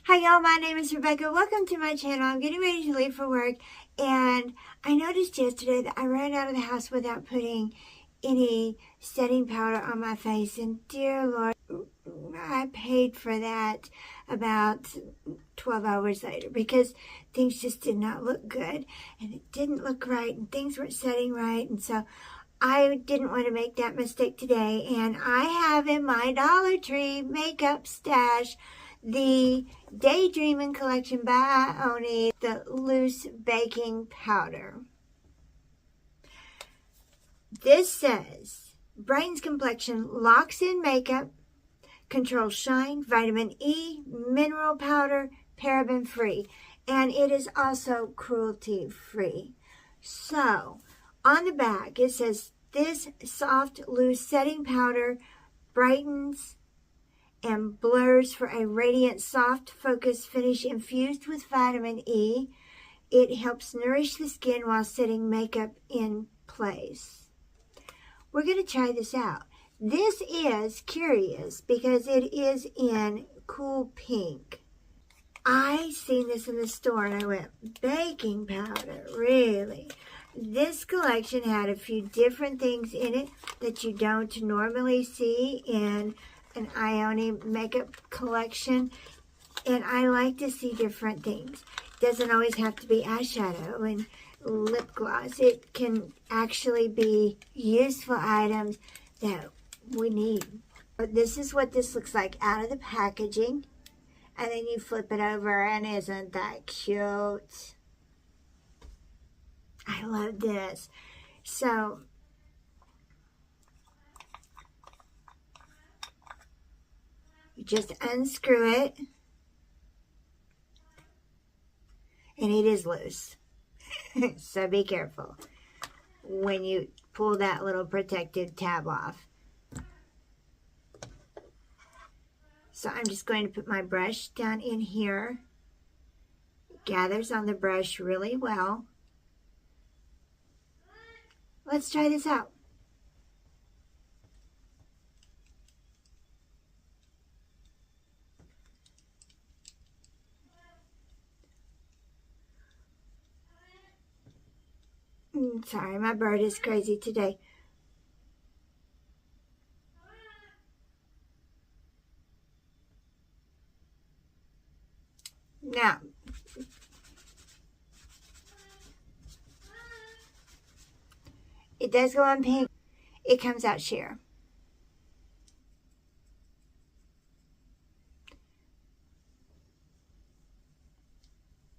Hi y'all, my name is Rebecca. Welcome to my channel. I'm getting ready to leave for work, and I noticed yesterday that I ran out of the house without putting any setting powder on my face, and dear Lord, I paid for that about 12 hours later because things just did not look good, and it didn't look right, and things weren't setting right, and so I didn't want to make that mistake today, and I have in my Dollar Tree makeup stash the Dreamin Collection by Ioni, the loose baking powder. This says, brightens complexion, locks in makeup, controls shine, vitamin E, mineral powder, paraben free, and it is also cruelty free. So, on the back it says, this soft loose setting powder brightens and blurs for a radiant, soft, focused finish infused with vitamin E. It helps nourish the skin while setting makeup in place. We're going to try this out. This is curious because it is in cool pink. I seen this in the store and I went, baking powder, really? This collection had a few different things in it that you don't normally see in an Ioni makeup collection, and I like to see different things. It doesn't always have to be eyeshadow and lip gloss. It can actually be useful items that we need. This is what this looks like out of the packaging, and then you flip it over, and isn't that cute? I love this. So you just unscrew it, and it is loose. So be careful when you pull that little protective tab off. So I'm just going to put my brush down in here. It gathers on the brush really well. Let's try this out. Sorry, my bird is crazy today. Now, it does go on pink. It comes out sheer.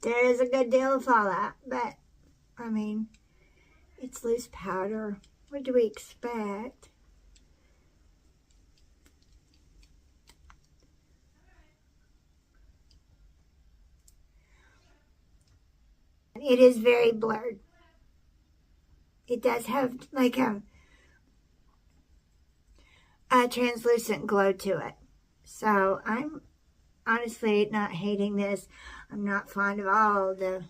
There is a good deal of fallout, but, I mean, it's loose powder. What do we expect? It is very blurred. It does have like a translucent glow to it. So I'm honestly not hating this. I'm not fond of all the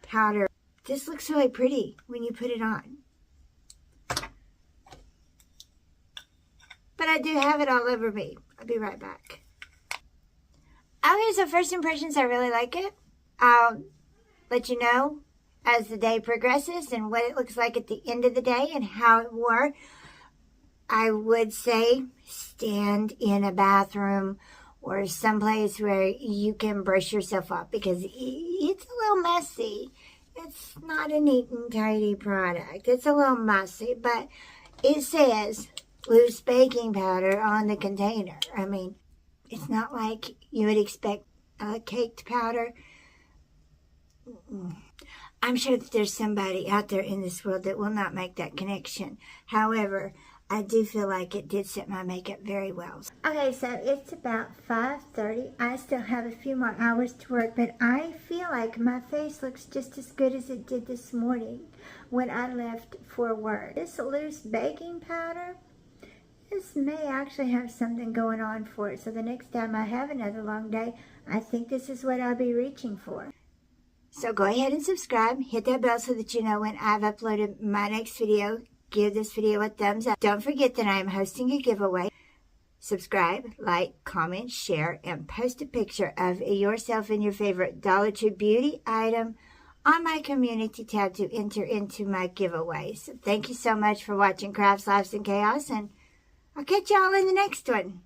powder. This looks really pretty when you put it on. But I do have it all over me. I'll be right back. Okay, so first impressions, I really like it. I'll let you know as the day progresses and what it looks like at the end of the day and how it wore. I would say stand in a bathroom or someplace where you can brush yourself up because it's a little messy. It's not a neat and tidy product. It's a little messy, but it says loose baking powder on the container. I mean, it's not like you would expect caked powder. I'm sure that there's somebody out there in this world that will not make that connection. However, I do feel like it did set my makeup very well. Okay, so it's about 5:30. I still have a few more hours to work, but I feel like my face looks just as good as it did this morning when I left for work. This loose baking powder, this may actually have something going on for it. So the next time I have another long day, I think this is what I'll be reaching for. So go ahead and subscribe. Hit that bell so that you know when I've uploaded my next video. Give this video a thumbs up. Don't forget that I am hosting a giveaway. Subscribe, like, comment, share, and post a picture of yourself and your favorite Dollar Tree beauty item on my community tab to enter into my giveaways. Thank you so much for watching Crafts, Lives, and Chaos, and I'll catch y'all in the next one.